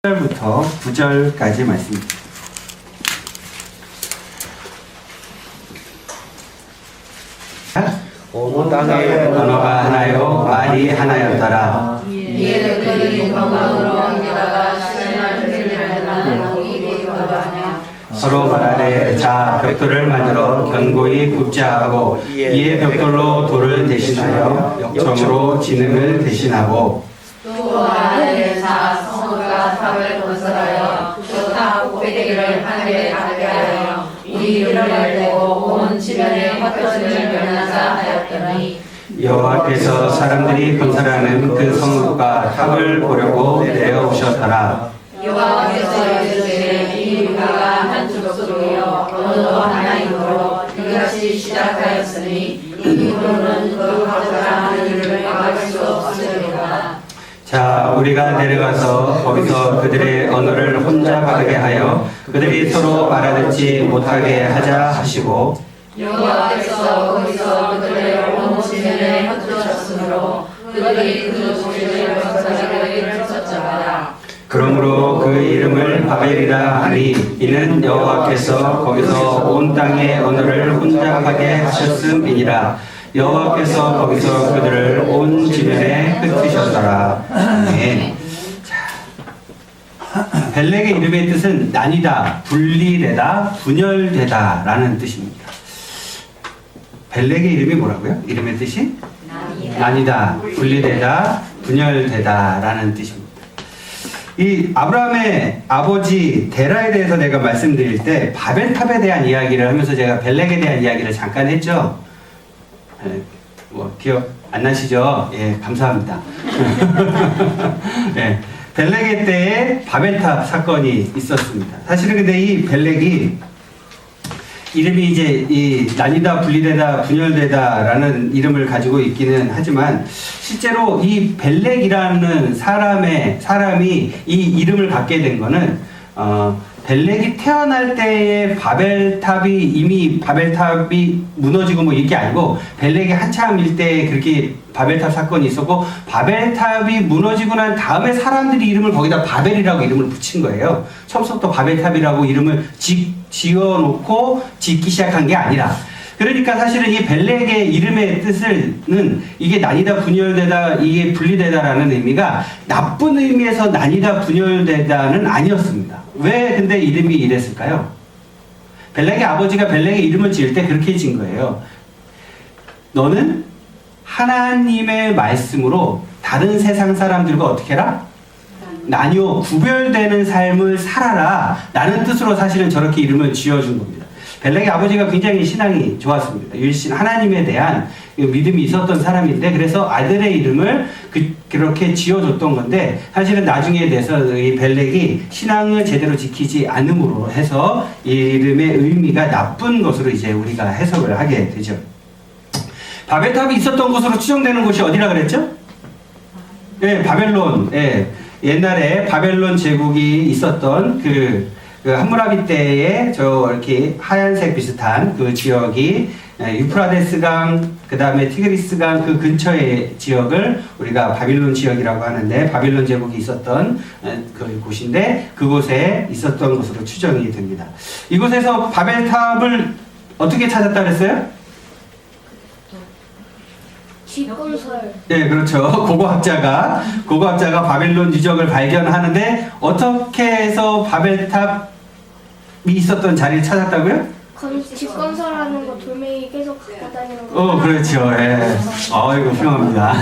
1절부터 9절까지 말씀입니다. 온 땅에 언어가 하나요 말이 하나였더라. 이에 그들이 건강으로 함께다가 신을 들리려는 이곳으로 가냐. 서로 말하되 자 벽돌을 만들어 견고히 굽자 하고 이에 벽돌로 돌을 대신하여 역청으로 진흙을 대신하고 또 말하되 자 성읍과 탑을 건설하여 그 탑 꼭대기를 하늘에 닿게 하여 우리 이름을 대고 온 지면에 헛것을 면하자 하였더니 여호와께서 사람들이 건설하는 그 성읍과 탑을 보려고 내려오셨더라. 여호와께서 이르시되 이 우리가 한 족속이요 언어 하나이므로 이같이 시작하였으니 이후로는 그 거절하는 일을 막을 수 없으리라. 자, 우리가 내려가서 거기서 그들의 언어를 혼잡하게 하여 그들이 서로 알아듣지 못하게 하자 하시고 여호와께서 거기서 그들의 온 지면에 흩으셨으므로 그들이 그 도시를 건설하기로 일쳤더라. 그러므로 그 이름을 바벨이라 하니 이는 여호와께서 거기서 온 땅의 언어를 혼잡하게 하셨음이니라. 여호와께서 거기서 그들을 온 지면에 흩으셨더라. 아멘. 자, 벨렉의 이름의 뜻은 나뉘다, 분리되다, 분열되다 라는 뜻입니다. 벨렉의 이름이 뭐라고요? 이름의 뜻이? 나뉘다, 분리되다, 분열되다 라는 뜻입니다. 이 아브라함의 아버지 데라에 대해서 내가 말씀드릴 때 바벨탑에 대한 이야기를 하면서 제가 벨렉에 대한 이야기를 잠깐 했죠. 뭐 기억 안 나시죠? 예, 감사합니다. 예, 벨렉의 때에 바벨탑 사건이 있었습니다. 사실은 근데 이 벨렉이 이름이 이제 이 나뉘다, 분리되다, 분열되다라는 이름을 가지고 있기는 하지만 실제로 이 벨렉이라는 사람이 이 이름을 갖게 된 거는 벨렉이 태어날 때의 바벨탑이 무너지고 뭐 이게 아니고 벨렉이 한참일 때 그렇게 바벨탑 사건이 있었고 바벨탑이 무너지고 난 다음에 사람들이 이름을 거기다 바벨이라고 이름을 붙인 거예요. 처음부터 바벨탑이라고 이름을 지어놓고 짓기 시작한 게 아니라 그러니까 사실은 이 벨렉의 이름의 뜻은 이게 나뉘다 분열되다 이게 분리되다라는 의미가 나쁜 의미에서 나뉘다 분열되다는 아니었습니다. 왜 근데 이름이 이랬을까요? 벨렉의 아버지가 벨렉의 이름을 지을 때 그렇게 지은 거예요. 너는 하나님의 말씀으로 다른 세상 사람들과 어떻게 해라? 나뉘어 구별되는 삶을 살아라 라는 뜻으로 사실은 저렇게 이름을 지어준 겁니다. 벨렉의 아버지가 굉장히 신앙이 좋았습니다. 율신 하나님에 대한 믿음이 있었던 사람인데 그래서 아들의 이름을 그렇게 지어줬던 건데 사실은 나중에 돼서 이 벨렉이 신앙을 제대로 지키지 않음으로 해서 이 이름의 의미가 나쁜 것으로 이제 우리가 해석을 하게 되죠. 바벨탑이 있었던 곳으로 추정되는 곳이 어디라 그랬죠? 예, 바벨론. 예, 옛날에 바벨론 제국이 있었던 그 함무라비 때에 저 이렇게 하얀색 비슷한 그 지역이 유프라데스강 그 다음에 티그리스강 그 근처의 지역을 우리가 바빌론 지역이라고 하는데 바빌론 제국이 있었던 그 곳인데 그곳에 있었던 것으로 추정이 됩니다. 이곳에서 바벨탑을 어떻게 찾았다 그랬어요? 집건설. 네, 그렇죠. 고고학자가 바벨론 유적을 발견하는데 어떻게 해서 바벨탑이 있었던 자리를 찾았다고요? 집건설하는 거 돌멩이 계속 갖고 다니는 거. 그렇죠. 예. 아이고, 훌륭합니다.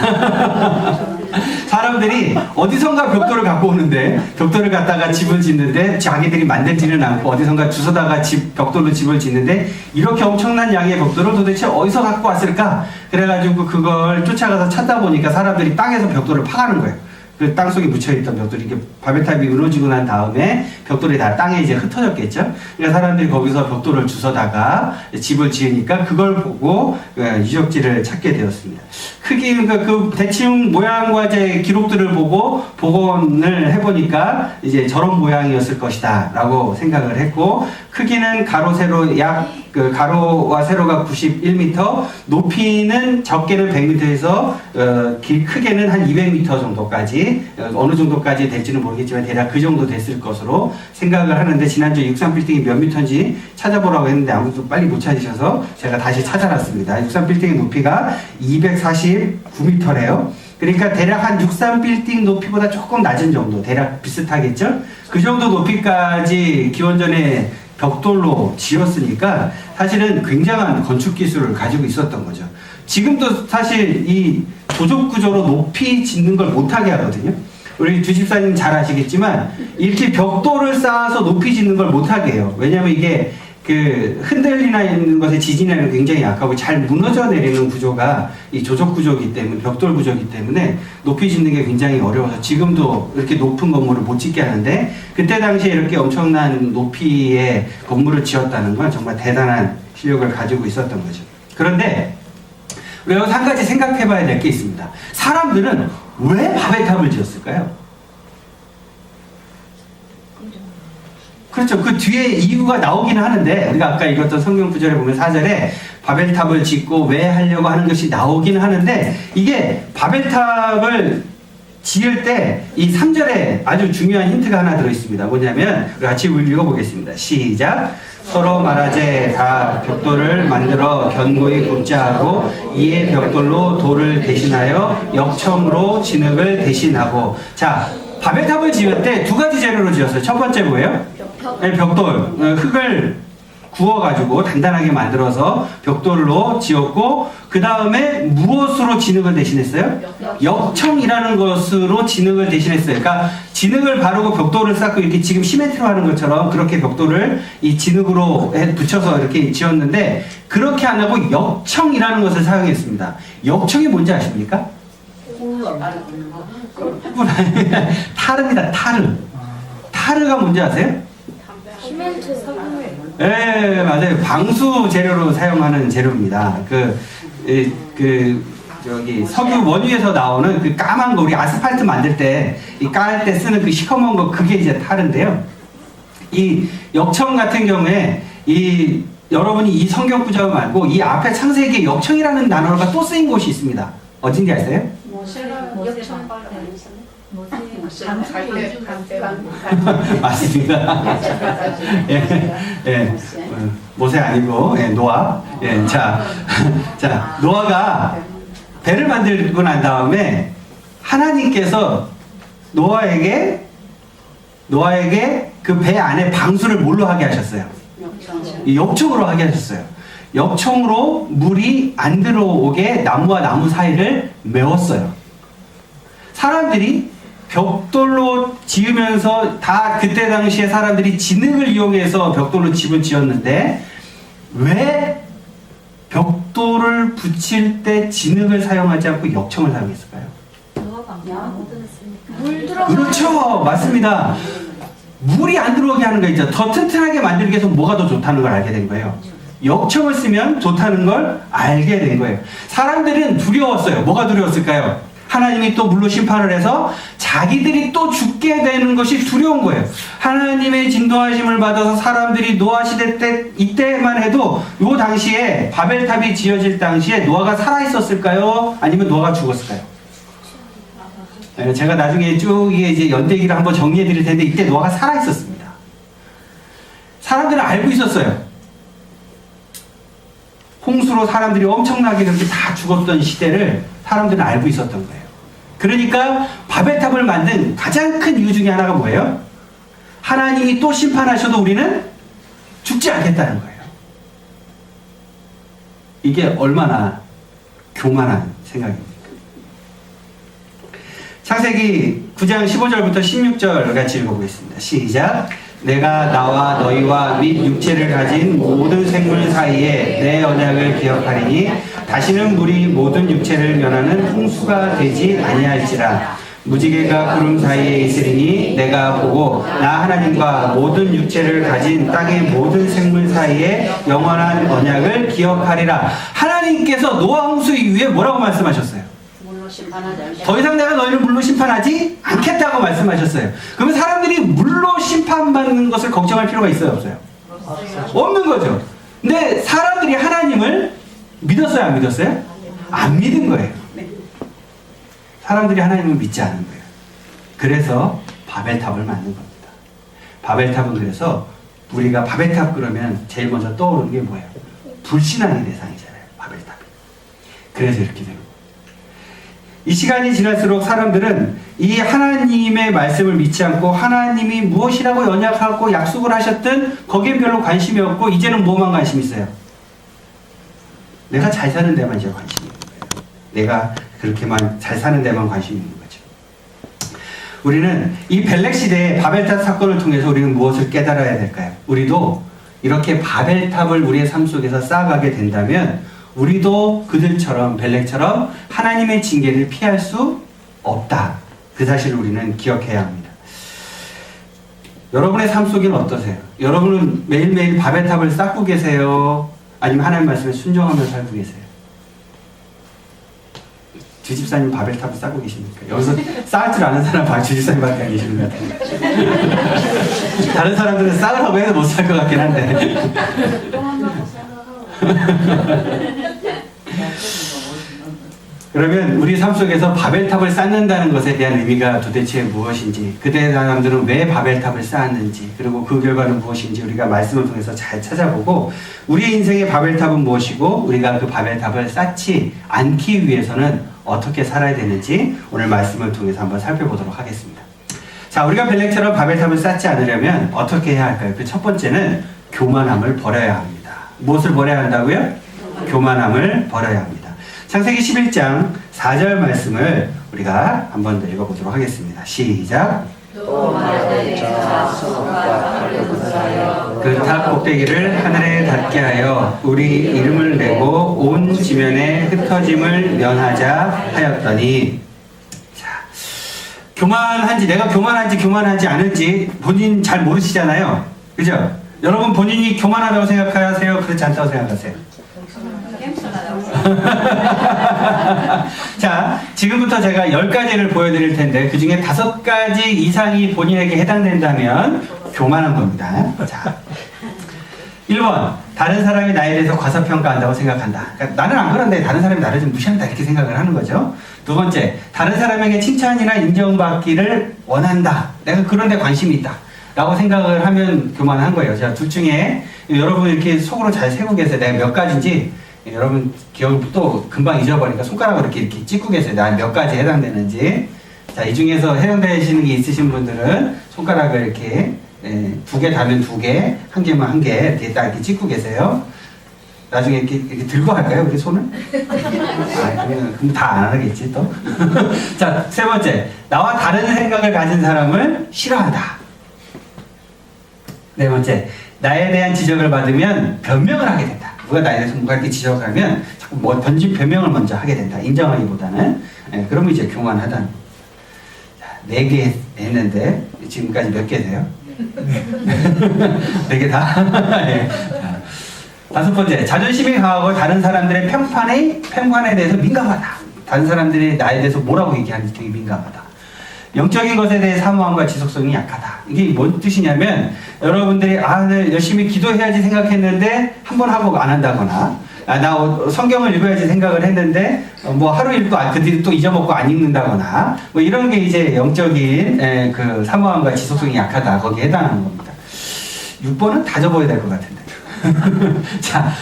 사람들이 어디선가 벽돌을 갖고 오는데, 벽돌을 갖다가 집을 짓는데, 자기들이 만들지는 않고, 어디선가 주워다가 벽돌로 집을 짓는데, 이렇게 엄청난 양의 벽돌을 도대체 어디서 갖고 왔을까? 그래가지고 그걸 쫓아가서 찾다 보니까 사람들이 땅에서 벽돌을 파가는 거예요. 그 땅속에 묻혀있던 벽돌이 이렇게 바벨탑이 무너지고 난 다음에 벽돌이 다 땅에 이제 흩어졌겠죠. 그러니까 사람들이 거기서 벽돌을 주워다가 집을 지으니까 그걸 보고 유적지를 찾게 되었습니다. 크게 그러니까 그 대충 모양과 이제 기록들을 보고 복원을 해보니까 이제 저런 모양이었을 것이다라고 생각을 했고 크기는 가로 세로 약 그 가로와 세로가 91m, 높이는 적게는 100m에서 크게는 한 200m 정도까지, 어느 정도까지 될지는 모르겠지만 대략 그 정도 됐을 것으로 생각을 하는데, 지난주에 63빌딩이 몇 미터인지 찾아보라고 했는데 아무도 빨리 못 찾으셔서 제가 다시 찾아놨습니다. 63빌딩의 높이가 249m래요. 그러니까 대략 한 63빌딩 높이보다 조금 낮은 정도, 대략 비슷하겠죠? 그 정도 높이까지 기원전에 벽돌로 지었으니까 사실은 굉장한 건축 기술을 가지고 있었던 거죠. 지금도 사실 이 조적 구조로 높이 짓는 걸 못하게 하거든요. 우리 주집사님 잘 아시겠지만 이렇게 벽돌을 쌓아서 높이 짓는 걸 못하게 해요. 왜냐하면 이게 그 흔들리는 것에 지진에는 굉장히 약하고 잘 무너져 내리는 구조가 이 조적 구조이기 때문에, 벽돌 구조이기 때문에 높이 짓는 게 굉장히 어려워서 지금도 이렇게 높은 건물을 못 짓게 하는데, 그때 당시에 이렇게 엄청난 높이의 건물을 지었다는 건 정말 대단한 실력을 가지고 있었던 거죠. 그런데 우리가 여기서 한 가지 생각해 봐야 될 게 있습니다. 사람들은 왜 바벨탑을 지었을까요? 그렇죠. 그 뒤에 이유가 나오긴 하는데, 우리가 아까 읽었던 성경 구절에 보면 4절에 바벨탑을 짓고 왜 하려고 하는 것이 나오긴 하는데, 이게 바벨탑을 지을 때 이 3절에 아주 중요한 힌트가 하나 들어있습니다. 뭐냐면, 우리 같이 읽어보겠습니다. 시작. 서로 말하되 다 벽돌을 만들어 견고히 굽자 하고 이에 벽돌로 돌을 대신하여 역청으로 진흙을 대신하고. 자, 바벨탑을 지을 때 두 가지 재료로 지었어요. 첫 번째 뭐예요? 네, 벽돌. 흙을 구워가지고 단단하게 만들어서 벽돌로 지었고, 그 다음에 무엇으로 진흙을 대신했어요? 역청이라는 것으로 진흙을 대신했어요. 그러니까 진흙을 바르고 벽돌을 쌓고 이렇게 지금 시멘트로 하는 것처럼 그렇게 벽돌을 이 진흙으로 붙여서 이렇게 지었는데, 그렇게 안 하고 역청이라는 것을 사용했습니다. 역청이 뭔지 아십니까? 타르입니다. 타르. 타르가 뭔지 아세요? 시멘트 사분을. 네, 맞아요. 방수 재료로 사용하는 재료입니다. 저기 석유 원유에서 나오는 그 까만 거, 우리 아스팔트 만들 때 이 깔 때 쓰는 그 시커먼 거, 그게 이제 타르인데요. 이 역청 같은 경우에 여러분이 이 성경 구절 말고 이 앞에 창세기에 역청이라는 단어가 또 쓰인 곳이 있습니다. 어딘지 아세요? 맞습니다. 예, 모세 아니고, 노아. 자, 노아가 배를 만들고 난 다음에 하나님께서 노아에게 그 배 안에 방수를 뭘로 하게 하셨어요? 역청으로 하게 하셨어요. 역청으로 물이 안 들어오게 나무와 나무 사이를 메웠어요. 사람들이 벽돌로 지으면서 다 그때 당시에 사람들이 진흙을 이용해서 벽돌로 집을 지었는데, 왜 벽돌을 붙일 때 진흙을 사용하지 않고 역청을 사용했을까요? 물 들어가. 그렇죠. 맞습니다. 물이 안 들어오게 하는 거 있죠. 더 튼튼하게 만들기 위해서 뭐가 더 좋다는 걸 알게 된 거예요. 역청을 쓰면 좋다는 걸 알게 된 거예요. 사람들은 두려웠어요. 뭐가 두려웠을까요? 하나님이 또 물로 심판을 해서 자기들이 또 죽게 되는 것이 두려운 거예요. 하나님의 진도하심을 받아서 사람들이 노아 시대 때, 이때만 해도 요 당시에 바벨탑이 지어질 당시에 노아가 살아있었을까요? 아니면 노아가 죽었을까요? 제가 나중에 쭉 이제 연대기를 한번 정리해 드릴 텐데, 이때 노아가 살아있었습니다. 사람들은 알고 있었어요. 홍수로 사람들이 엄청나게 그렇게 다 죽었던 시대를 사람들은 알고 있었던 거예요. 그러니까 바벨탑을 만든 가장 큰 이유 중에 하나가 뭐예요? 하나님이 또 심판하셔도 우리는 죽지 않겠다는 거예요. 이게 얼마나 교만한 생각입니까? 창세기 9장 15절부터 16절 같이 읽어보겠습니다. 시작. 내가 나와 너희와 및 육체를 가진 모든 생물 사이에 내 언약을 기억하리니 다시는 물이 모든 육체를 면하는 홍수가 되지 아니할지라. 무지개가 구름 사이에 있으리니 내가 보고 나 하나님과 모든 육체를 가진 땅의 모든 생물 사이에 영원한 언약을 기억하리라. 하나님께서 노아 홍수 이후에 뭐라고 말씀하셨어요? 더 이상 내가 너희를 물로 심판하지 않겠다고 말씀하셨어요. 그러면 사람들이 물로 심판받는 것을 걱정할 필요가 있어요, 없어요? 없는 거죠. 근데 사람들이 하나님을 믿었어요, 안 믿었어요? 안 믿은 거예요. 사람들이 하나님을 믿지 않은 거예요. 그래서 바벨탑을 만든 겁니다. 바벨탑은 그래서 우리가 바벨탑 그러면 제일 먼저 떠오르는 게 뭐예요? 불신앙의 대상이잖아요, 바벨탑이. 그래서 이렇게 되는 거예요. 이 시간이 지날수록 사람들은 이 하나님의 말씀을 믿지 않고 하나님이 무엇이라고 언약하고 약속을 하셨든 거기에 별로 관심이 없고 이제는 뭐만 관심이 있어요? 내가 잘 사는 데만 이제 관심이 있는 거예요. 내가 그렇게만 잘 사는 데만 관심이 있는 거죠. 우리는 이 벨렉 시대의 바벨탑 사건을 통해서 우리는 무엇을 깨달아야 될까요? 우리도 이렇게 바벨탑을 우리의 삶 속에서 쌓아가게 된다면 우리도 그들처럼 벨렉처럼 하나님의 징계를 피할 수 없다. 그 사실을 우리는 기억해야 합니다. 여러분의 삶 속에는 어떠세요? 여러분은 매일매일 바벨탑을 쌓고 계세요? 아니면 하나님 말씀에 순종하며 살고 계세요? 주집사님 바벨탑을 쌓고 계십니까? 여기서 쌓을 줄 아는 사람 주집사님밖에 안 계시는 것 같아요. 다른 사람들은 쌓으라고 해도 못 살 것 같긴 한데. 그러면 우리 삶 속에서 바벨탑을 쌓는다는 것에 대한 의미가 도대체 무엇인지, 그때 사람들은 왜 바벨탑을 쌓았는지, 그리고 그 결과는 무엇인지 우리가 말씀을 통해서 잘 찾아보고 우리 인생의 바벨탑은 무엇이고 우리가 그 바벨탑을 쌓지 않기 위해서는 어떻게 살아야 되는지 오늘 말씀을 통해서 한번 살펴보도록 하겠습니다. 자, 우리가 벨렉처럼 바벨탑을 쌓지 않으려면 어떻게 해야 할까요? 그 첫 번째는 교만함을 버려야 합니다. 무엇을 버려야 한다고요? 교만함을 버려야 합니다. 창세기 11장 4절 말씀을 우리가 한 번 더 읽어보도록 하겠습니다. 시작. 또 말하되 자손과 탑을 건설하여 그 탑 꼭대기를 하늘에 닿게 하여 우리 이름을 내고 온 지면에 흩어짐을 면하자 하였더니, 자, 교만한지 내가 교만한지 않은지 본인 잘 모르시잖아요. 그죠? 여러분 본인이 교만하다고 생각하세요? 그렇지 않다고 생각하세요? 자, 지금부터 제가 10가지를 보여드릴 텐데 그 중에 5가지 이상이 본인에게 해당된다면 교만한 겁니다. 자, 1번, 다른 사람이 나에 대해서 과소평가한다고 생각한다. 그러니까 나는 안 그런데 다른 사람이 나를 좀 무시한다 이렇게 생각을 하는 거죠. 2번째, 다른 사람에게 칭찬이나 인정받기를 원한다. 내가 그런 데 관심이 있다 라고 생각을 하면 교만한 거예요. 자, 둘 중에 여러분 이렇게 속으로 잘 세고 계세요. 내가 몇 가지인지 여러분 기억을 또 금방 잊어버리니까 손가락으로 이렇게 찍고 계세요. 나 몇 가지 해당되는지. 자, 이 중에서 해당되시는 게 있으신 분들은 손가락을 이렇게 2개 다면 2개, 1개면 1개 이렇게 딱 이렇게 찍고 계세요. 나중에 이렇게 들고 할까요? 우리 손을? 아, 그럼 다 안 하겠지 또. 자, 3번째, 나와 다른 생각을 가진 사람을 싫어한다. 4번째, 나에 대한 지적을 받으면 변명을 하게 된다. 누가 나에 대해서 뭔가 이렇게 지적하면 자꾸 뭐 던진 변명을 먼저 하게 된다. 인정하기보다는. 그러면 이제 교만하다는. 자, 4개 했는데 지금까지 몇 개 돼요? 4개 다? 네. 자, 5번째, 자존심이 강하고 다른 사람들의 평판에 대해서 민감하다. 다른 사람들이 나에 대해서 뭐라고 얘기하는지 되게 민감하다. 영적인 것에 대해 사모함과 지속성이 약하다. 이게 뭔 뜻이냐면 여러분들이 네, 열심히 기도해야지 생각했는데 한 번 하고 안 한다거나, 나 성경을 읽어야지 생각을 했는데 뭐 하루 읽고 그 뒤로 또 잊어먹고 안 읽는다거나 뭐 이런 게 이제 영적인 그 사모함과 지속성이 약하다. 거기에 해당하는 겁니다. 6번은 다 접어야 될 것 같은데. 자,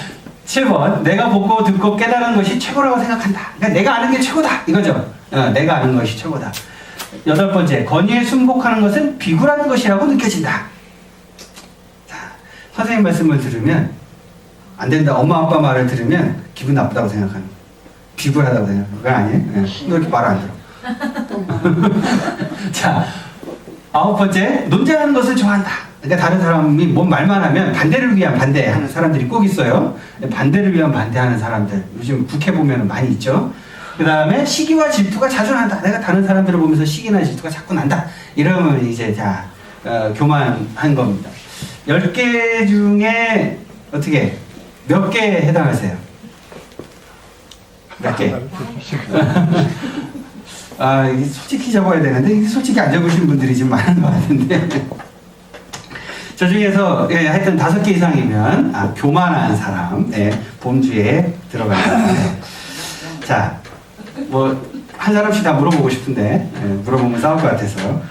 7번, 내가 보고 듣고 깨달은 것이 최고라고 생각한다. 그러니까 내가 아는 게 최고다 이거죠. 내가 아는 것이 최고다. 8번째, 권위에 순복하는 것은 비굴한 것이라고 느껴진다. 자, 선생님 말씀을 들으면 안 된다. 엄마 아빠 말을 들으면 기분 나쁘다고 생각하는 거예요. 비굴하다고 생각하는 거 아니에요? 너 이렇게 말 안 들어. 자, 9번째, 논쟁하는 것을 좋아한다. 그러니까 다른 사람이 뭔 말만 하면 반대를 위한 반대하는 사람들이 꼭 있어요. 반대를 위한 반대하는 사람들 요즘 국회 보면 많이 있죠. 그 다음에 시기와 질투가 자주 난다. 내가 다른 사람들을 보면서 시기나 질투가 자꾸 난다. 이러면 이제 교만한 겁니다. 10개 중에 어떻게 몇 개 해당하세요? 몇 개? 아, 이게 솔직히 적어야 되는데 솔직히 안 적으신 분들이 좀 많은 것 같은데. 저 중에서 하여튼 5개 이상이면 교만한 사람 범주에 들어갑니다. 자, 뭐 한 사람씩 다 물어보고 싶은데 물어보면 싸울 것 같아서.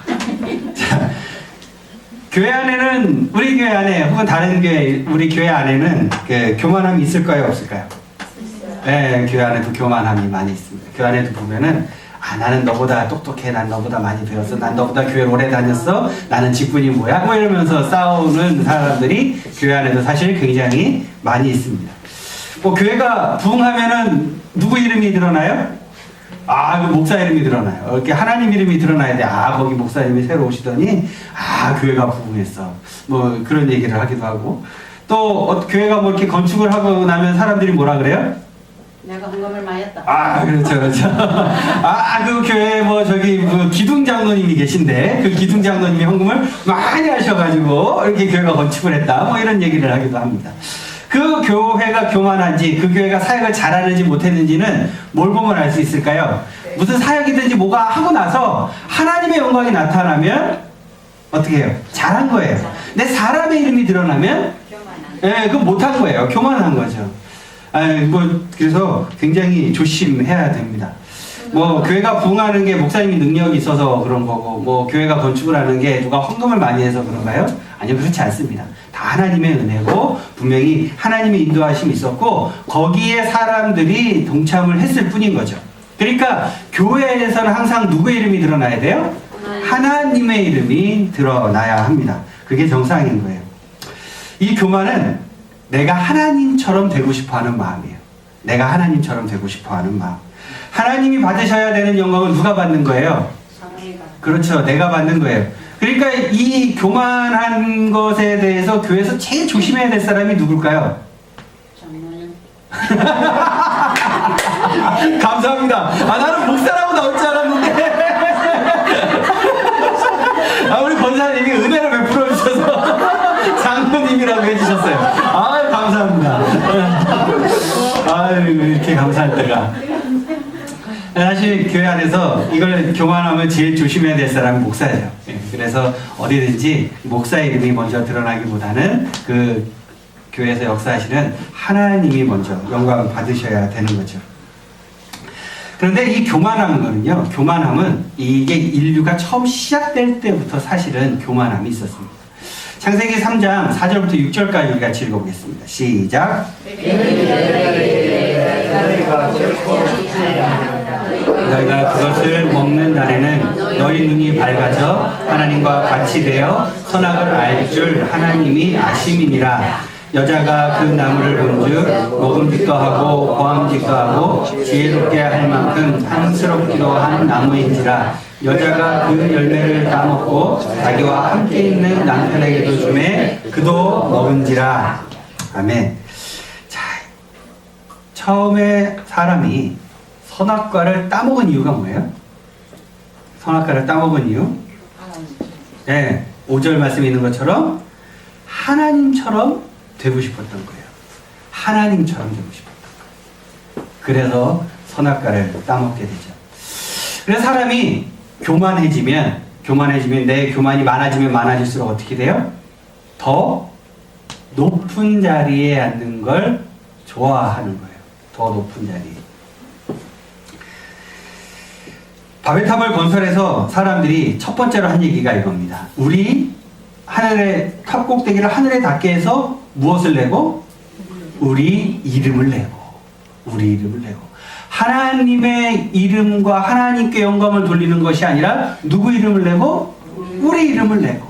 자, 교회 안에는 우리 교회 안에 혹은 다른 교회 우리 교회 안에는 그 교만함이 있을까요, 없을까요? 네, 교회 안에도 교만함이 많이 있습니다. 교회 안에도 보면은 나는 너보다 똑똑해, 난 너보다 많이 배웠어, 난 너보다 교회를 오래 다녔어, 나는 직분이 뭐야, 뭐 이러면서 싸우는 사람들이 교회 안에도 사실 굉장히 많이 있습니다. 뭐 교회가 부흥하면은 누구 이름이 드러나요? 그 목사 이름이 드러나요. 이렇게 하나님 이름이 드러나야 돼. 거기 목사님이 새로 오시더니 교회가 부흥했어. 뭐 그런 얘기를 하기도 하고, 또 교회가 뭐 이렇게 건축을 하고 나면 사람들이 뭐라 그래요? 내가 헌금을 많이 했다. 그렇죠. 그 교회에 뭐 기둥 장로님이 계신데 그 기둥 장로님이 헌금을 많이 하셔가지고 이렇게 교회가 건축을 했다. 뭐 이런 얘기를 하기도 합니다. 그 교회가 교만한지, 그 교회가 사역을 잘하는지 못했는지는 뭘 보면 알 수 있을까요? 무슨 사역이든지 뭐가 하고 나서 하나님의 영광이 나타나면 어떻게 해요? 잘한 거예요. 근데 사람의 이름이 드러나면 그건 못한 거예요. 교만한 거죠. 그래서 굉장히 조심해야 됩니다. 뭐 교회가 부흥하는 게 목사님이 능력이 있어서 그런 거고, 뭐 교회가 건축을 하는 게 누가 헌금을 많이 해서 그런가요? 아니요, 그렇지 않습니다. 다 하나님의 은혜고 분명히 하나님의 인도하심이 있었고 거기에 사람들이 동참을 했을 뿐인 거죠. 그러니까 교회에서는 항상 누구의 이름이 드러나야 돼요? 하나님의 이름이 드러나야 합니다. 그게 정상인 거예요. 이 교만은 내가 하나님처럼 되고 싶어하는 마음이에요. 내가 하나님처럼 되고 싶어하는 마음. 하나님이 받으셔야 되는 영광은 누가 받는 거예요? 그렇죠. 내가 받는 거예요. 그러니까 이 교만한 것에 대해서 교회에서 제일 조심해야 될 사람이 누굴까요? 감사합니다. 나는 목사라고 나올 줄 알았는데 우리 권사님이 은혜를 베풀어 주셔서 장로님이라고 해주셨어요. 감사합니다. 이렇게 감사할 때가. 사실 교회 안에서 이걸 교만하면 제일 조심해야 될 사람이 목사예요. 그래서 어디든지 목사 이름이 먼저 드러나기보다는 그 교회에서 역사하시는 하나님이 먼저 영광을 받으셔야 되는 거죠. 그런데 이 교만함은요, 교만함은 이게 인류가 처음 시작될 때부터 사실은 교만함이 있었습니다. 창세기 3장 4절부터 6절까지 우리 같이 읽어보겠습니다. 시작. 너희가 그것을 먹는 날에는 너희 눈이 밝아져 하나님과 같이 되어 선악을 알 줄 하나님이 아심이니라. 여자가 그 나무를 본즉 먹음직도 하고 보암직도 하고 지혜롭게 할 만큼 향스럽기도 한 나무인지라. 여자가 그 열매를 따먹고 자기와 함께 있는 남편에게도 주매 그도 먹은지라. 아멘. 자, 처음에 사람이 선악과를 따먹은 이유가 뭐예요? 선악과를 따먹은 이유? 5절 말씀에 있는 것처럼 하나님처럼 되고 싶었던 거예요. 하나님처럼 되고 싶었던 거예요. 그래서 선악과를 따먹게 되죠. 그래서 사람이 교만해지면 내 교만이 많아질수록 어떻게 돼요? 더 높은 자리에 앉는 걸 좋아하는 거예요. 더 높은 자리에. 바벨탑을 건설해서 사람들이 첫 번째로 한 얘기가 이겁니다. 우리 하늘의 탑 꼭대기를 하늘에 닿게 해서 무엇을 내고? 우리 이름을 내고. 하나님의 이름과 하나님께 영광을 돌리는 것이 아니라 누구 이름을 내고? 우리 이름을 내고.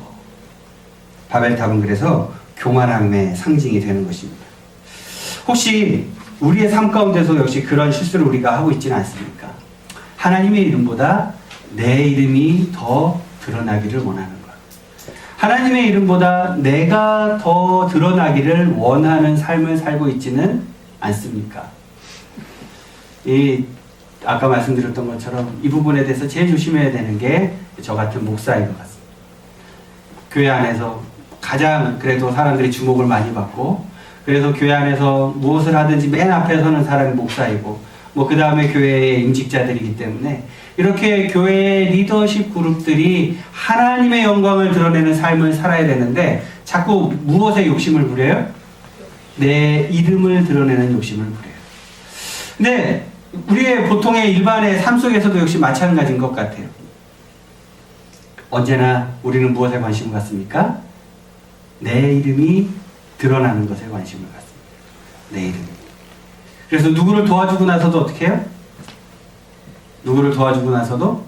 바벨탑은 그래서 교만함의 상징이 되는 것입니다. 혹시 우리의 삶 가운데서 역시 그런 실수를 우리가 하고 있지는 않습니까? 하나님의 이름보다 내 이름이 더 드러나기를 원하는 것. 하나님의 이름보다 내가 더 드러나기를 원하는 삶을 살고 있지는 않습니까? 아까 말씀드렸던 것처럼 이 부분에 대해서 제일 조심해야 되는 게 저 같은 목사인 것 같습니다. 교회 안에서 가장 그래도 사람들이 주목을 많이 받고, 그래서 교회 안에서 무엇을 하든지 맨 앞에 서는 사람이 목사이고, 그 다음에 교회의 임직자들이기 때문에 이렇게 교회의 리더십 그룹들이 하나님의 영광을 드러내는 삶을 살아야 되는데, 자꾸 무엇에 욕심을 부려요? 내 이름을 드러내는 욕심을 부려요. 근데 우리의 보통의 일반의 삶 속에서도 역시 마찬가지인 것 같아요. 언제나 우리는 무엇에 관심을 갖습니까? 내 이름이 드러나는 것에 관심을 갖습니다. 내 이름. 그래서 누구를 도와주고 나서도 어떻게 해요? 누구를 도와주고 나서도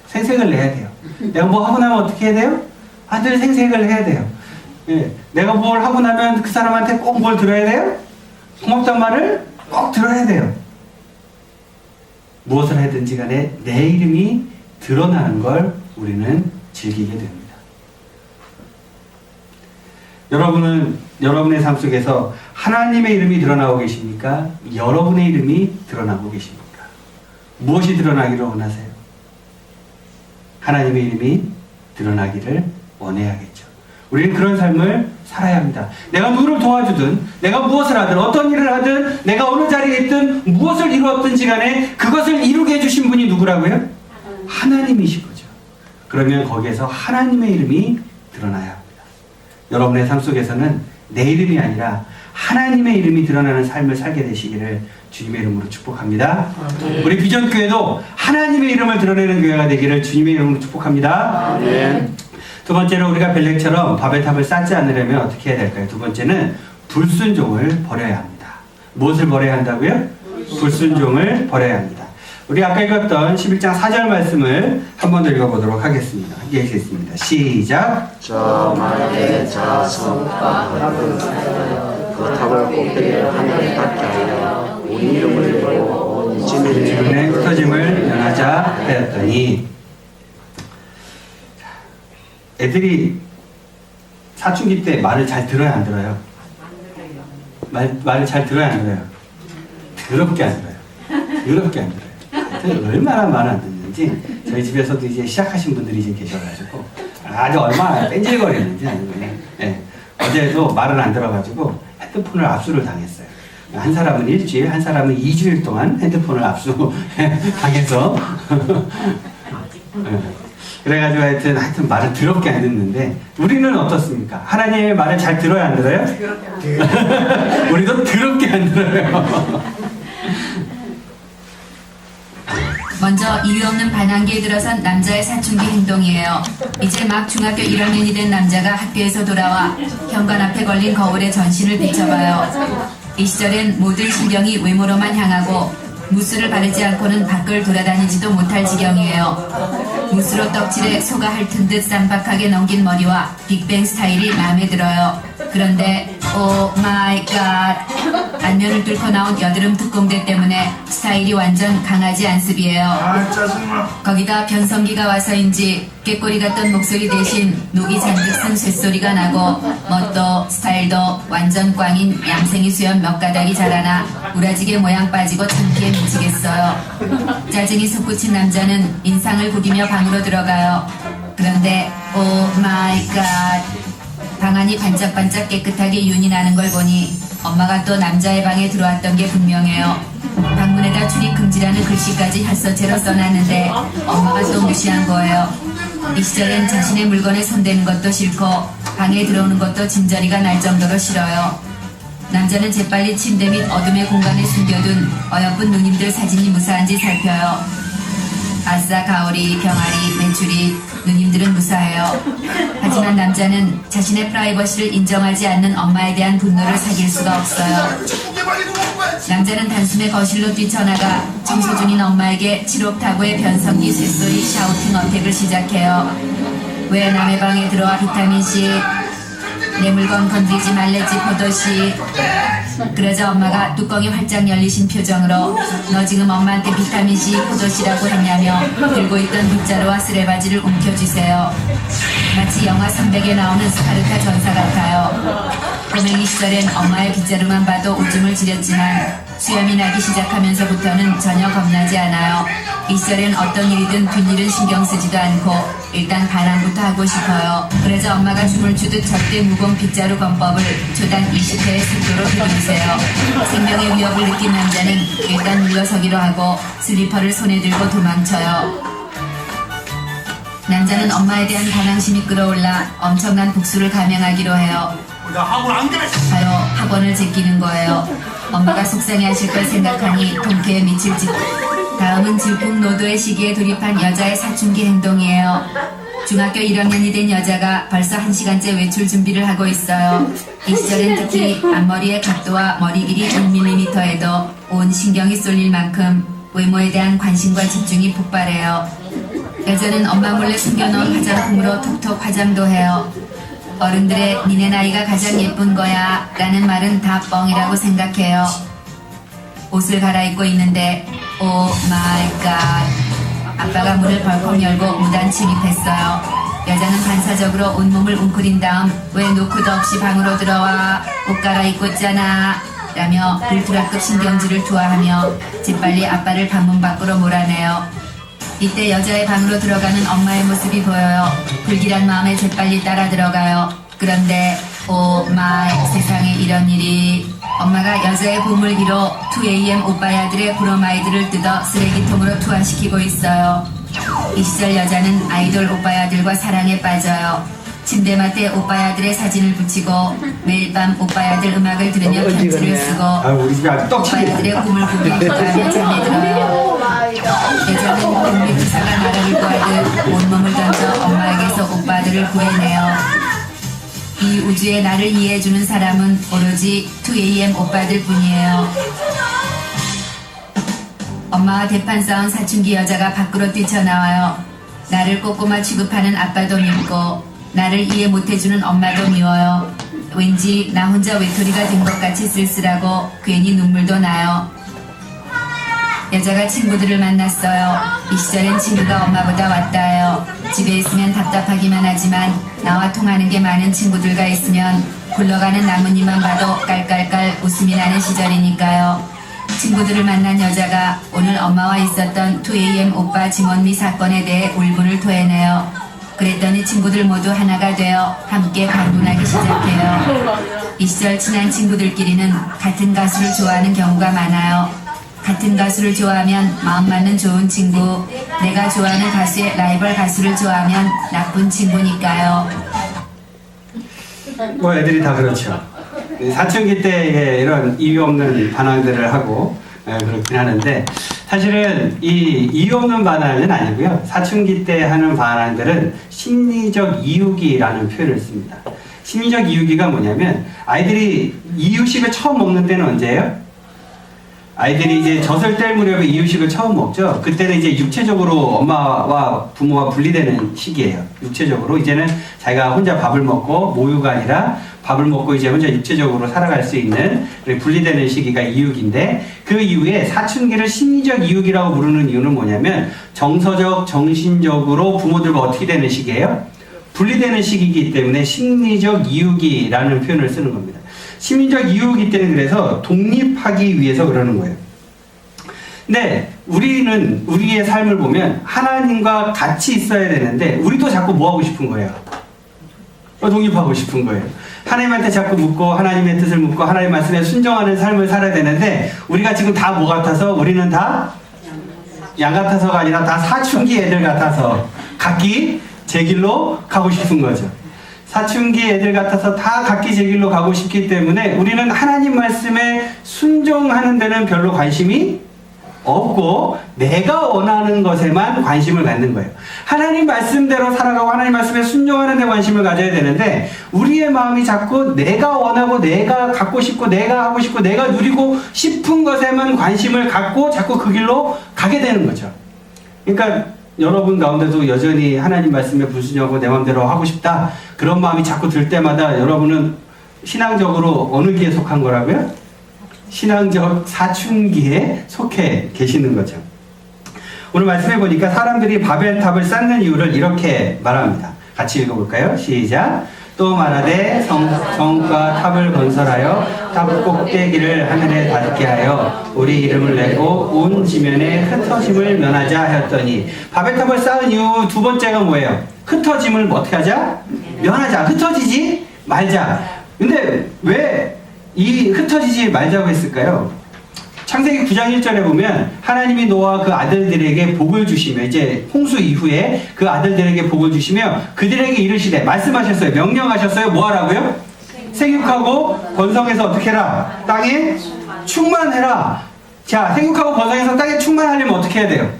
생색을 내야 돼요. 내가 뭐 하고 나면 어떻게 해야 돼요? 늘 생색을 해야 돼요. 예, 내가 뭘 하고 나면 그 사람한테 꼭 뭘 들어야 돼요? 고맙단 말을 꼭 들어야 돼요. 무엇을 하든지 간에 내 이름이 드러나는 걸 우리는 즐기게 됩니다. 여러분은 여러분의 삶 속에서 하나님의 이름이 드러나고 계십니까? 여러분의 이름이 드러나고 계십니까? 무엇이 드러나기를 원하세요? 하나님의 이름이 드러나기를 원해야겠죠. 우리는 그런 삶을 살아야 합니다. 내가 누구를 도와주든, 내가 무엇을 하든, 어떤 일을 하든, 내가 어느 자리에 있든, 무엇을 이루었든지 간에 그것을 이루게 해주신 분이 누구라고요? 하나님이신 거죠. 그러면 거기에서 하나님의 이름이 드러나야 합니다. 여러분의 삶 속에서는 내 이름이 아니라 하나님의 이름이 드러나는 삶을 살게 되시기를 주님의 이름으로 축복합니다. 우리 비전교회도 하나님의 이름을 드러내는 교회가 되기를 주님의 이름으로 축복합니다. 두 번째로 우리가 벨렉처럼 바벨탑을 쌓지 않으려면 어떻게 해야 될까요? 두 번째는 불순종을 버려야 합니다. 무엇을 버려야 한다고요? 불순종을 버려야 합니다. 우리 아까 읽었던 11장 4절 말씀을 한 번 더 읽어보도록 하겠습니다. 함께 읽겠습니다. 시작. 저 만약에 자손과 그 탑을 꼭대기를 하늘에 닿게 하여 우리 이름을 보고 온 지면에 흩어짐을 면하자 하였더니, 애들이 사춘기 때 말을 잘 들어야 안 들어요? 말을 잘 들어야 안 들어요? 더럽게 안 들어요. 더럽게 안 들어요. 얼마나 말 안 듣는지 저희 집에서도 이제 시작하신 분들이 지금 계셔가지고 아주 얼마나 뺀질거리는지 아니면 어제도 말을 안 들어가지고 핸드폰을 압수를 당했어요. 한 사람은 일주일, 한 사람은 2주일 동안 핸드폰을 압수 당해서 그래가지고 하여튼 말을 더럽게 안 듣는데, 우리는 어떻습니까? 하나님의 말을 잘 들어야 안 들어요? 우리도 더럽게 안 들어요. 먼저 이유 없는 반항기에 들어선 남자의 사춘기 행동이에요. 이제 막 중학교 1학년이 된 남자가 학교에서 돌아와 현관 앞에 걸린 거울에 전신을 비춰봐요. 이 시절엔 모든 신경이 외모로만 향하고 무스를 바르지 않고는 밖을 돌아다니지도 못할 지경이에요. 무스로 떡칠해 소가 핥은 듯 쌈박하게 넘긴 머리와 빅뱅 스타일이 마음에 들어요. 그런데 오 마이 갓, 안면을 뚫고 나온 여드름 특공대 때문에 스타일이 완전 강아지 안습이에요. 거기다 변성기가 와서인지 꾀꼬리 같던 목소리 대신 녹이 잔뜩 쓴 쇳소리가 나고 멋도 스타일도 완전 꽝인 얌생이 수염 몇 가닥이 자라나 우라지게 모양 빠지고 창피해 미치겠어요. 짜증이 솟구친 남자는 인상을 구기며 방으로 들어가요. 그런데 오 마이 갓, 방안이 반짝반짝 깨끗하게 윤이 나는 걸 보니 엄마가 또 남자의 방에 들어왔던 게 분명해요. 방문에다 출입 금지라는 글씨까지 혈서체로 써놨는데 엄마가 또 무시한 거예요. 이 시절엔 자신의 물건에 손대는 것도 싫고 방에 들어오는 것도 진저리가 날 정도로 싫어요. 남자는 재빨리 침대 및 어둠의 공간에 숨겨둔 어여쁜 누님들 사진이 무사한지 살펴요. 아싸, 가오리, 병아리, 메추리, 누님들은 무사해요. 하지만 남자는 자신의 프라이버시를 인정하지 않는 엄마에 대한 분노를 사귈 수가 없어요. 남자는 단숨에 거실로 뛰쳐나가 청소 중인 엄마에게 7옥타브의 변성기 쇳소리 샤우팅 어택을 시작해요. 왜 남의 방에 들어와 비타민C, 내 물건 건들지 말랬지 포도씨. 그러자 엄마가 뚜껑이 활짝 열리신 표정으로 너 지금 엄마한테 비타민C 포도씨라고 했냐며 들고 있던 빗자루와 쓰레바지를 움켜쥐세요. 마치 영화 300에 나오는 스파르타 전사 같아요. 꼬맹이 시절엔 엄마의 빗자루만 봐도 오줌을 지렸지만 수염이 나기 시작하면서부터는 전혀 겁나지 않아요. 이 시절엔 어떤 일이든 뒷일은 신경 쓰지도 않고 일단 반항부터 하고 싶어요. 그래서 엄마가 춤을 추듯 절대 무공 빗자루 건법을 초당 20회의 속도로 들이주세요. 생명의 위협을 느낀 남자는 일단 물러서기로 하고 슬리퍼를 손에 들고 도망쳐요. 남자는 엄마에 대한 반항심이 끌어올라 엄청난 복수를 감행하기로 해요. 나 학원 안 가래. 바로 학원을 제끼는 거예요. 엄마가 속상해하실 걸 생각하니 통쾌에 미칠 짓. 다음은 질풍노도의 시기에 돌입한 여자의 사춘기 행동이에요. 중학교 1학년이 된 여자가 벌써 1시간째 외출 준비를 하고 있어요. 이 시절엔 특히 앞머리의 각도와 머리 길이 1mm에도 온 신경이 쏠릴 만큼 외모에 대한 관심과 집중이 폭발해요. 여자는 엄마 몰래 숨겨놓은 화장품으로 톡톡 화장도 해요. 어른들의 니네 나이가 가장 예쁜 거야 라는 말은 다 뻥이라고 생각해요. 옷을 갈아입고 있는데 오 마이 갓, 아빠가 문을 벌컥 열고 무단 침입했어요. 여자는 반사적으로 온몸을 웅크린 다음 왜 노크도 없이 방으로 들어와, 옷 갈아입고 있잖아 라며 울트라급 신경질을 투하하며 재빨리 아빠를 방문 밖으로 몰아내요. 이때 여자의 방으로 들어가는 엄마의 모습이 보여요. 불길한 마음에 재빨리 따라 들어가요. 그런데 오 마이, 세상에 이런 일이. 엄마가 여자의 보물기로 2AM 오빠야들의 브로마이드를 뜯어 쓰레기통으로 투하시키고 있어요. 이 시절 여자는 아이돌 오빠야들과 사랑에 빠져요. 침대맡에 오빠야들의 사진을 붙이고 매일 밤 오빠야들 음악을 들으며 편지를 쓰고 우리 집에 아주 떡치네. 오빠야들의 꿈을 꾸며 잠에 들어요. 여자는 독립투사가 나라를 구하듯 온몸을 던져 엄마에게서 오빠들을 구해내요. 이 우주에 나를 이해해주는 사람은 오로지 2AM 오빠들 뿐이에요. 엄마와 대판 싸운 사춘기 여자가 밖으로 뛰쳐나와요. 나를 꼬꼬마 취급하는 아빠도 밉고 나를 이해 못해주는 엄마도 미워요. 왠지 나 혼자 외톨이가 된 것 같이 쓸쓸하고 괜히 눈물도 나요. 여자가 친구들을 만났어요. 이 시절엔 친구가 엄마보다 왔다해요. 집에 있으면 답답하기만 하지만 나와 통하는 게 많은 친구들과 있으면 굴러가는 나뭇잎만 봐도 깔깔깔 웃음이 나는 시절이니까요. 친구들을 만난 여자가 오늘 엄마와 있었던 2AM 오빠 지원미 사건에 대해 울분을 토해내요. 그랬더니 친구들 모두 하나가 되어 함께 반문하기 시작해요. 이 시절 친한 친구들끼리는 같은 가수를 좋아하는 경우가 많아요. 같은 가수를 좋아하면 마음 맞는 좋은 친구, 내가 좋아하는 가수의 라이벌 가수를 좋아하면 나쁜 친구니까요. 뭐 애들이 다 그렇죠. 사춘기 때에 이런 이유 없는 반항들을 하고 그렇긴 하는데, 사실은 이 이유 없는 반항은 아니고요. 사춘기 때 하는 반항들은 심리적 이유기라는 표현을 씁니다. 심리적 이유기가 뭐냐면, 아이들이 이유식을 처음 먹는 때는 언제예요? 아이들이 이제 젖을 뗄 무렵에 이유식을 처음 먹죠. 그때는 이제 육체적으로 엄마와 부모와 분리되는 시기예요. 육체적으로 이제는 자기가 혼자 밥을 먹고, 모유가 아니라 밥을 먹고 이제 혼자 육체적으로 살아갈 수 있는 분리되는 시기가 이유기인데, 그 이후에 사춘기를 심리적 이유기라고 부르는 이유는 뭐냐면, 정서적, 정신적으로 부모들과 어떻게 되는 시기예요? 분리되는 시기이기 때문에 심리적 이유기라는 표현을 쓰는 겁니다. 심리적 이유기 때는 그래서 독립하기 위해서 그러는 거예요. 근데 우리는 우리의 삶을 보면 하나님과 같이 있어야 되는데, 우리도 자꾸 뭐 하고 싶은 거예요? 독립하고 싶은 거예요. 하나님한테 자꾸 묻고, 하나님의 뜻을 묻고, 하나님 말씀에 순종하는 삶을 살아야 되는데, 우리가 지금 다 뭐 같아서? 우리는 다 양 같아서가 아니라 다 사춘기 애들 같아서 각기 제 길로 가고 싶은 거죠. 사춘기 애들 같아서 다 각기 제 길로 가고 싶기 때문에 우리는 하나님 말씀에 순종하는 데는 별로 관심이 없고, 내가 원하는 것에만 관심을 갖는 거예요. 하나님 말씀대로 살아가고 하나님 말씀에 순종하는 데 관심을 가져야 되는데, 우리의 마음이 자꾸 내가 원하고 내가 갖고 싶고 내가 하고 싶고 내가 누리고 싶은 것에만 관심을 갖고 자꾸 그 길로 가게 되는 거죠. 그러니까 여러분 가운데도 여전히 하나님 말씀에 불순종하고 내 마음대로 하고 싶다, 그런 마음이 자꾸 들 때마다 여러분은 신앙적으로 어느 기에 속한 거라고요? 신앙적 사춘기에 속해 계시는 거죠. 오늘 말씀해 보니까 사람들이 바벨탑을 쌓는 이유를 이렇게 말합니다. 같이 읽어볼까요? 시작. 또 말하되 성과 탑을 건설하여 탑 꼭대기를 하늘에 닿게 하여 우리 이름을 내고 온 지면에 흩어짐을 면하자 하였더니, 바벨탑을 쌓은 이유 두 번째가 뭐예요? 흩어짐을 어떻게 하자? 면하자. 흩어지지 말자. 근데 왜 이 흩어지지 말자고 했을까요? 창세기 9장 1절에 보면 하나님이 노아와 그 아들들에게 복을 주시며 이제 홍수 이후에 그 아들들에게 복을 주시며 그들에게 이르시되 말씀하셨어요. 명령하셨어요. 뭐 하라고요? 생육하고 번성해서 어떻게 해라? 땅에 충만해라. 자, 생육하고 번성해서 땅에 충만하려면 어떻게 해야 돼요?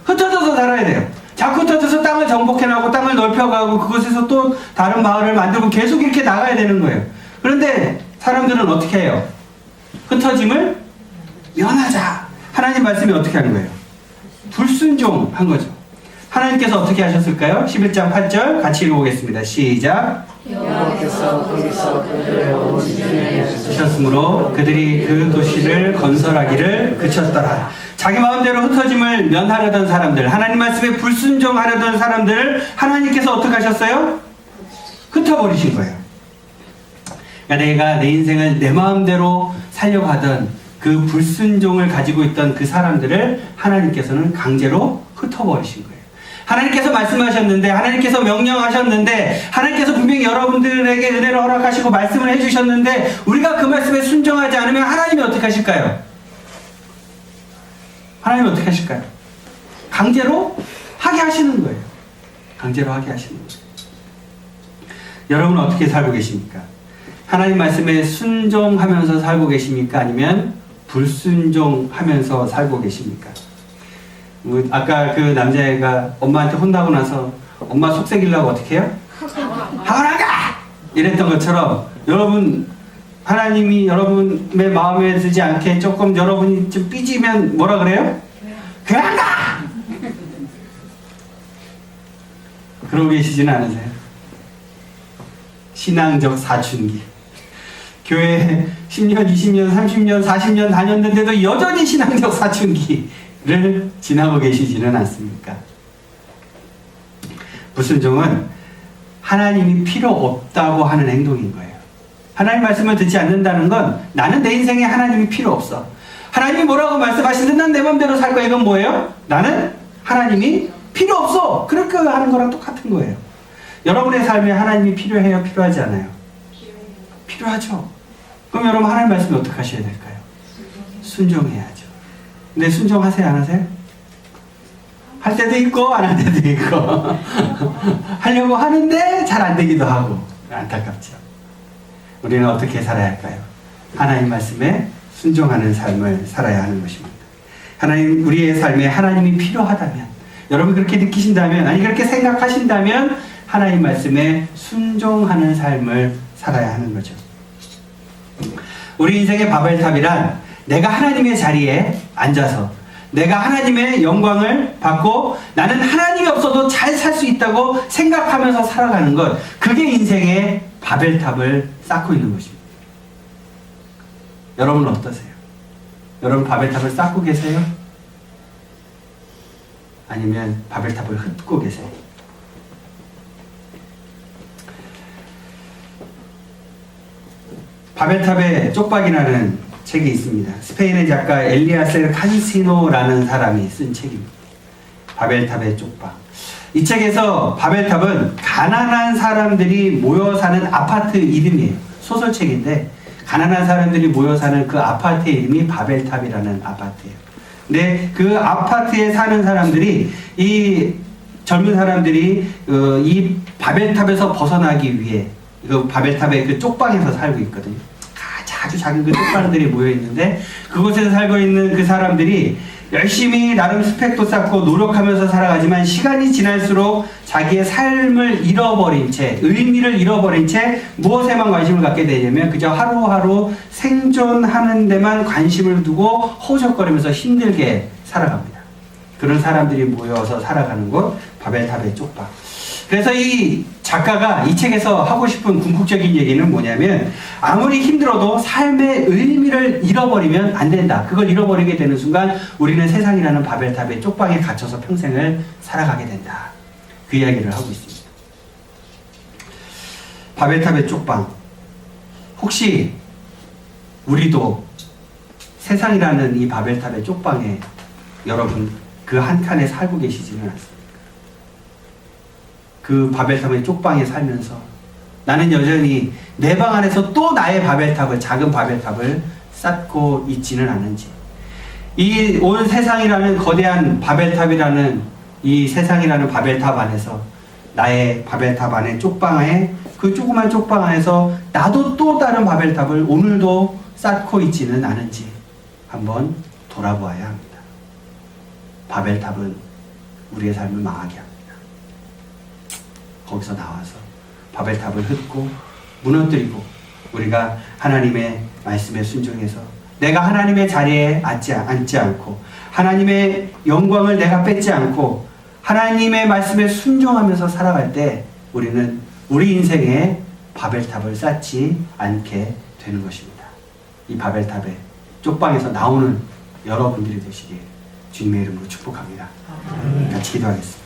흩어져서 살아야 돼요. 자꾸 흩어져서 땅을 정복해나가고 땅을 넓혀가고 그곳에서 또 다른 마을을 만들고 계속 이렇게 나가야 되는 거예요. 그런데 사람들은 어떻게 해요? 흩어짐을 면하자. 하나님 말씀이 어떻게 하는 거예요? 불순종한 거죠. 하나님께서 어떻게 하셨을까요? 11장 8절 같이 읽어보겠습니다. 시작. 여호와께서 거기서 그들을 온 지면에 주셨으므로 그들이 그 도시를 건설하기를 그쳤더라. 자기 마음대로 흩어짐을 면하려던 사람들, 하나님 말씀에 불순종하려던 사람들을 하나님께서 어떻게 하셨어요? 흩어버리신 거예요. 그러니까 내가 내 인생을 내 마음대로 살려고 하던 그 불순종을 가지고 있던 그 사람들을 하나님께서는 강제로 흩어버리신 거예요. 하나님께서 말씀하셨는데, 하나님께서 명령하셨는데, 하나님께서 분명히 여러분들에게 은혜를 허락하시고 말씀을 해주셨는데 우리가 그 말씀에 순종하지 않으면 하나님이 어떻게 하실까요? 하나님이 어떻게 하실까요? 강제로 하게 하시는 거예요. 강제로 하게 하시는 거예요. 여러분은 어떻게 살고 계십니까? 하나님 말씀에 순종하면서 살고 계십니까? 아니면 불순종하면서 살고 계십니까? 아까 그 남자애가 엄마한테 혼나고 나서 엄마 속삭이려고 어떻게 해요? 학원 안 가! 이랬던 것처럼 여러분, 하나님이 여러분의 마음에 들지 않게 조금 여러분이 좀 삐지면 뭐라 그래요? 그래 안 가! 그러고 계시지는 않으세요? 신앙적 사춘기. 교회 10년, 20년, 30년, 40년 다녔는데도 여전히 신앙적 사춘기를 지나고 계시지는 않습니까? 불순종은 하나님이 필요 없다고 하는 행동인 거예요. 하나님 말씀을 듣지 않는다는 건 나는 내 인생에 하나님이 필요 없어. 하나님이 뭐라고 말씀하시든 난 내 맘대로 살 거야. 이건 뭐예요? 나는 하나님이 필요 없어. 그렇게 하는 거랑 똑같은 거예요. 여러분의 삶에 하나님이 필요해요? 필요하지 않아요? 필요하죠. 그럼 여러분 하나님 말씀을 어떻게 하셔야 될까요? 순종해야죠. 근데 순종하세요? 안 하세요? 할 때도 있고 안 할 때도 있고 하려고 하는데 잘 안 되기도 하고 안타깝죠. 우리는 어떻게 살아야 할까요? 하나님 말씀에 순종하는 삶을 살아야 하는 것입니다. 하나님, 우리의 삶에 하나님이 필요하다면, 여러분 그렇게 느끼신다면, 아니 그렇게 생각하신다면 하나님 말씀에 순종하는 삶을 살아야 하는 거죠. 우리 인생의 바벨탑이란 내가 하나님의 자리에 앉아서 내가 하나님의 영광을 받고 나는 하나님이 없어도 잘 살 수 있다고 생각하면서 살아가는 것, 그게 인생의 바벨탑을 쌓고 있는 것입니다. 여러분은 어떠세요? 여러분 바벨탑을 쌓고 계세요? 아니면 바벨탑을 흩고 계세요? 바벨탑의 쪽박이라는 책이 있습니다. 스페인의 작가 엘리아셀 칸시노라는 사람이 쓴 책입니다. 바벨탑의 쪽박. 이 책에서 바벨탑은 가난한 사람들이 모여 사는 아파트 이름이에요. 소설책인데 가난한 사람들이 모여 사는 그 아파트의 이름이 바벨탑이라는 아파트예요. 근데 그 아파트에 사는 사람들이, 이 젊은 사람들이 이 바벨탑에서 벗어나기 위해 그 바벨탑의 그 쪽방에서 살고 있거든요. 아주 작은 그 쪽방들이 모여 있는데 그곳에서 살고 있는 그 사람들이 열심히 나름 스펙도 쌓고 노력하면서 살아가지만 시간이 지날수록 자기의 삶을 잃어버린 채, 의미를 잃어버린 채 무엇에만 관심을 갖게 되냐면 그저 하루하루 생존하는 데만 관심을 두고 허우적거리면서 힘들게 살아갑니다. 그런 사람들이 모여서 살아가는 곳, 바벨탑의 쪽방. 그래서 이 작가가 이 책에서 하고 싶은 궁극적인 얘기는 뭐냐면, 아무리 힘들어도 삶의 의미를 잃어버리면 안 된다. 그걸 잃어버리게 되는 순간 우리는 세상이라는 바벨탑의 쪽방에 갇혀서 평생을 살아가게 된다. 그 이야기를 하고 있습니다. 바벨탑의 쪽방. 혹시 우리도 세상이라는 이 바벨탑의 쪽방에 여러분 그 한 칸에 살고 계시지는 않습니다. 그 바벨탑의 쪽방에 살면서 나는 여전히 내 방 안에서 또 나의 바벨탑을, 작은 바벨탑을 쌓고 있지는 않은지, 이 온 세상이라는 거대한 바벨탑이라는 이 세상이라는 바벨탑 안에서, 나의 바벨탑 안에 쪽방에, 그 조그만 쪽방 안에서 나도 또 다른 바벨탑을 오늘도 쌓고 있지는 않은지 한번 돌아보아야 합니다. 바벨탑은 우리의 삶을 망하게 합니다. 거기서 나와서 바벨탑을 흩고 무너뜨리고, 우리가 하나님의 말씀에 순종해서 내가 하나님의 자리에 앉지 않고, 하나님의 영광을 내가 뺏지 않고 하나님의 말씀에 순종하면서 살아갈 때 우리는 우리 인생에 바벨탑을 쌓지 않게 되는 것입니다. 이 바벨탑의 쪽방에서 나오는 여러분들이 되시길 주님의 이름으로 축복합니다. 같이 기도하겠습니다.